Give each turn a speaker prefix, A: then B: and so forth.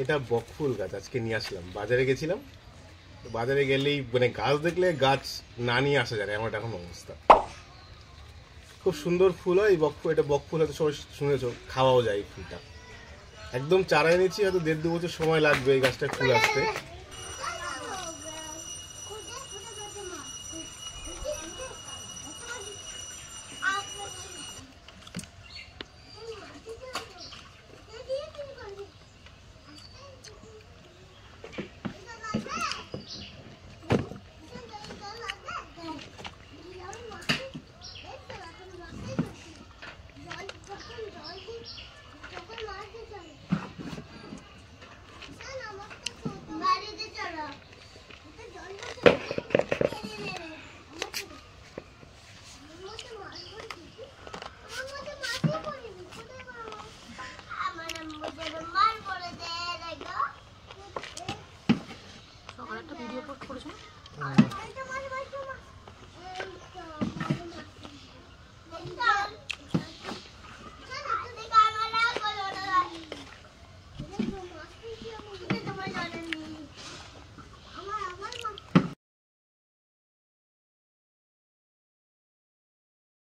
A: এটা বকফুল গাছ, আজকে নিয়ে আসলাম। বাজারে গেছিলাম, বাজারে গেলেই মানে গাছ দেখলে গাছ না নিয়ে আসা যায়, আমার এখন অবস্থা। খুব সুন্দর ফুল হয় এই বকফুল। এটা বকফুল হয়তো সবাই শুনেছো, খাওয়াও যায় এই ফুলটা। একদম চারা এনেছি, হয়তো 1.5-2 বছর সময় লাগবে এই গাছটা ফুল আসতে।
B: সকালে একটা ভিডিও পোস্ট করেছো?